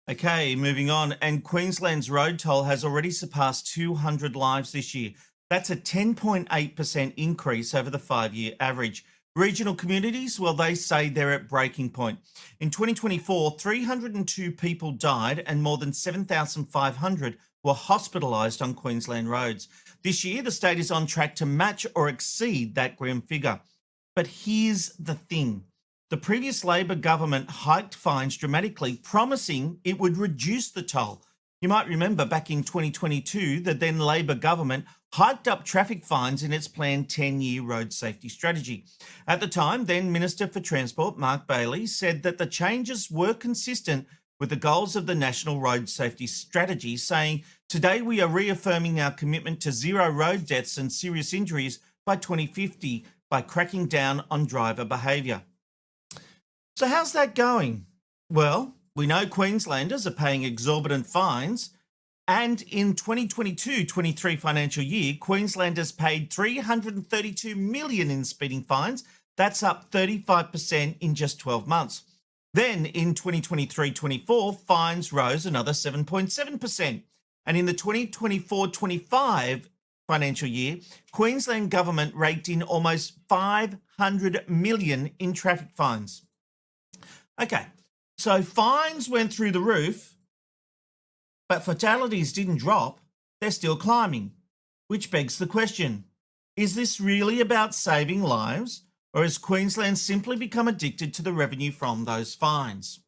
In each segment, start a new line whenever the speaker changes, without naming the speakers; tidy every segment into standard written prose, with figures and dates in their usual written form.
Okay, moving on. And Queensland's road toll has already surpassed 200 lives this year. That's a 10.8% increase over the 5-year average. Regional communities, well, they say they're at breaking point. In 2024, 302 people died and more than 7,500 were hospitalised on Queensland roads. This year, the state is on track to match or exceed that grim figure. But here's the thing. The previous Labor government hiked fines dramatically, promising it would reduce the toll. You might remember back in 2022, the then Labor government hiked up traffic fines in its planned 10-year road safety strategy. At the time, then Minister for Transport, Mark Bailey, said that the changes were consistent with the goals of the National Road Safety Strategy, saying, "Today we are reaffirming our commitment to zero road deaths and serious injuries by 2050 by cracking down on driver behaviour." So how's that going? Well, we know Queenslanders are paying exorbitant fines, and in 2022-23 financial year, Queenslanders paid $332 million in speeding fines. That's up 35% in just 12 months. Then in 2023-24, fines rose another 7.7%. And in the 2024-25 financial year, Queensland government raked in almost $500 million in traffic fines. Okay, so fines went through the roof, but fatalities didn't drop. They're still climbing, which begs the question, is this really about saving lives, or has Queensland simply become addicted to the revenue from those fines?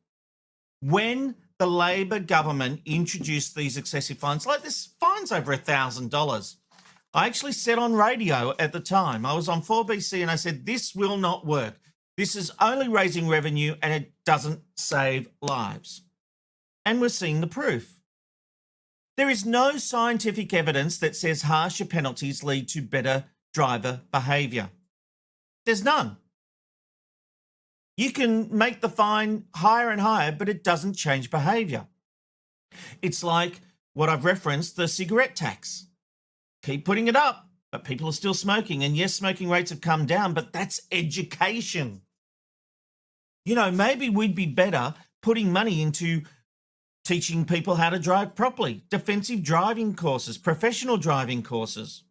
When the Labor government introduced these excessive fines, like this fine's over $1,000, I actually said on radio at the time, I was on 4BC and I said, this will not work. This is only raising revenue and it doesn't save lives. And we're seeing the proof. There is no scientific evidence that says harsher penalties lead to better driver behaviour. There's none. You can make the fine higher and higher, but it doesn't change behaviour. It's like what I've referenced, the cigarette tax. Keep putting it up, but people are still smoking. And yes, smoking rates have come down, but that's education. You know, maybe we'd be better putting money into teaching people how to drive properly, defensive driving courses, professional driving courses.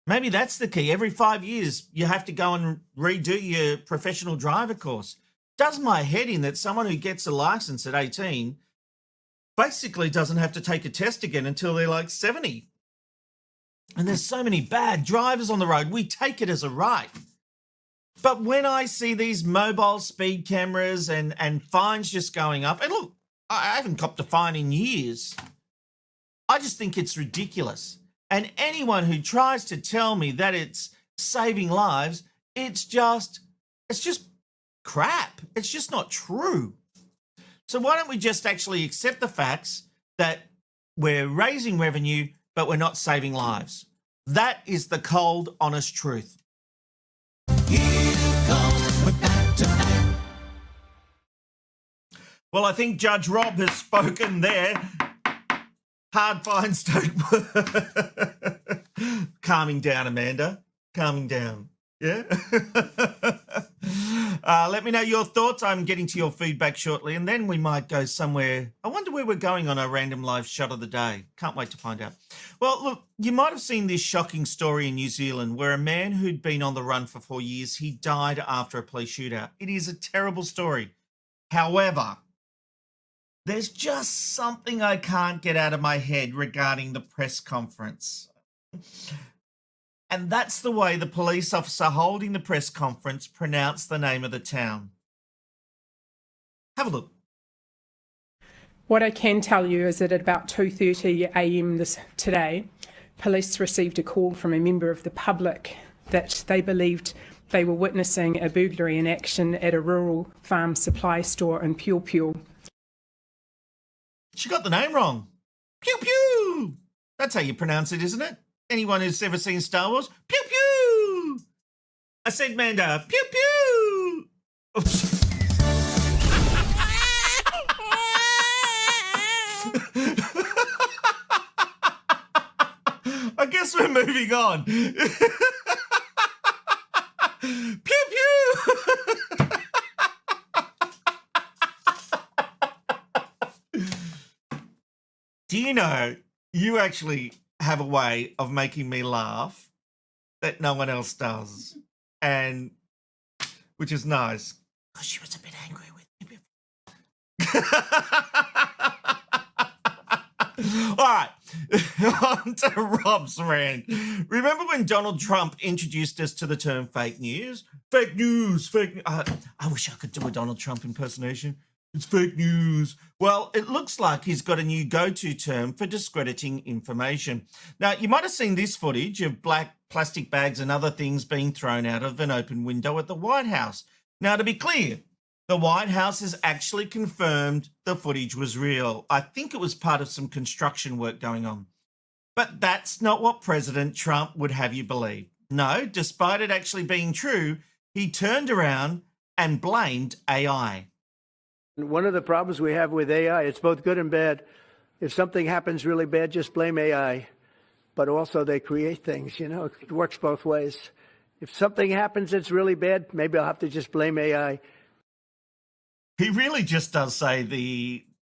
Maybe that's the key. Every 5 years, you have to go and redo your professional driver course. Does my head in that someone who gets a license at 18 basically doesn't have to take a test again until they're like 70. And there's so many bad drivers on the road. We take it as a right. But when I see these mobile speed cameras and fines just going up, and look, I haven't copped a fine in years. I just think it's ridiculous. And anyone who tries to tell me that it's saving lives, it's just crap. It's just not true. So why don't we just actually accept the facts that we're raising revenue, but we're not saving lives? That is the cold, honest truth. Well, I think Judge Rob has spoken there. Hard fines don't work. Calming down, Amanda. Calming down. Yeah? Let me know your thoughts. I'm getting to your feedback shortly, and then we might go somewhere. I wonder where we're going on our random live shot of the day. Can't wait to find out. Well, look, you might have seen this shocking story in New Zealand where a man who'd been on the run for 4 years, he died after a police shootout. It is a terrible story. However, there's just something I can't get out of my head regarding the press conference. And that's the way the police officer holding the press conference pronounced the name of the town. Have a look.
What I can tell you is that at about 2:30 a.m. today, police received a call from a member of the public that they believed they were witnessing a burglary in action at a rural farm supply store in Pew Pew.
She got the name wrong. Pew Pew! That's how you pronounce it, isn't it? Anyone who's ever seen Star Wars? Pew Pew! I said, Manda, Pew Pew! I guess we're moving on. Pew Pew! Do you know you actually have a way of making me laugh that no one else does, and which is nice because she was a bit angry with me before. All right, on to Rob's rant. Remember when Donald Trump introduced us to the term fake news? Fake news, fake news. I wish I could do a Donald Trump impersonation. It's fake news. Well, it looks like he's got a new go-to term for discrediting information. Now, you might have seen this footage of black plastic bags and other things being thrown out of an open window at the White House. Now, to be clear, the White House has actually confirmed the footage was real. I think it was part of some construction work going on. But that's not what President Trump would have you believe. No, despite it actually being true, he turned around and blamed AI.
One of the problems we have with AI, it's both good and bad. If something happens really bad, just blame AI. But also they create things, it works both ways. If something happens that's really bad, maybe I'll have to just blame AI.
He really just does say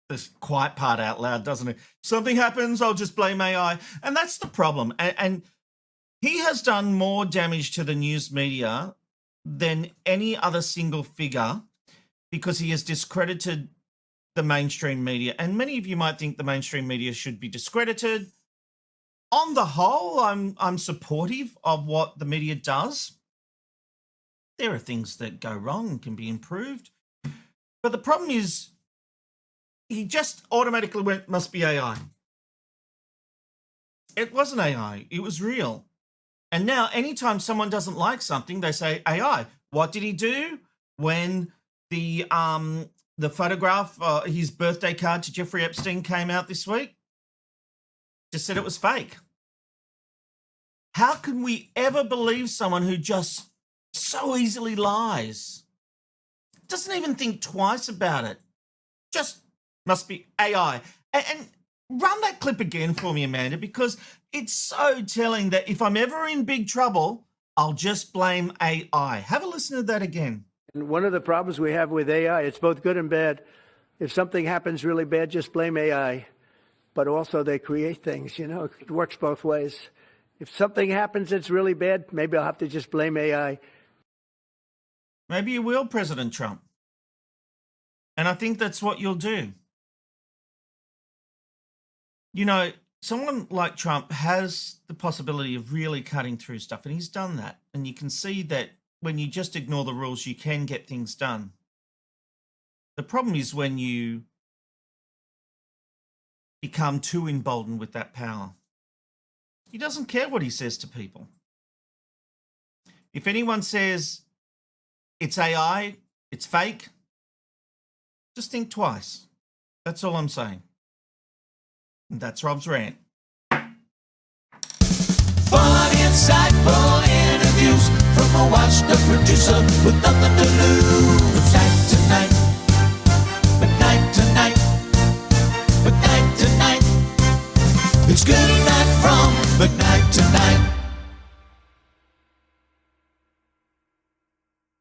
this quiet part out loud, doesn't he? Something happens, I'll just blame AI. And that's the problem. And he has done more damage to the news media than any other single figure because he has discredited the mainstream media. And many of you might think the mainstream media should be discredited. On the whole, I'm supportive of what the media does. There are things that go wrong and can be improved. But the problem is he just automatically went, must be AI. It wasn't AI. It was real. And now anytime someone doesn't like something, they say AI. What did he do when the photograph, his birthday card to Jeffrey Epstein came out this week? Just said it was fake. How can we ever believe someone who just so easily lies? Doesn't even think twice about it. Just must be AI. And run that clip again for me, Amanda, because it's so telling that if I'm ever in big trouble, I'll just blame AI. Have a listen to that again.
And one of the problems we have with AI, it's both good and bad. If something happens really bad, just blame AI. But also they create things, it works both ways. If something happens that's really bad, maybe I'll have to just blame AI.
Maybe you will, President Trump. And I think that's what you'll do. Someone like Trump has the possibility of really cutting through stuff, and he's done that. And you can see that when you just ignore the rules, you can get things done. The problem is when you become too emboldened with that power. He doesn't care what he says to people. If anyone says it's AI, it's fake, just think twice. That's all I'm saying. And that's Rob's rant.
Funny, insightful interviews from a washed-up producer with nothing to lose. McKnight Tonight, McKnight Tonight. It's good night from McKnight Tonight.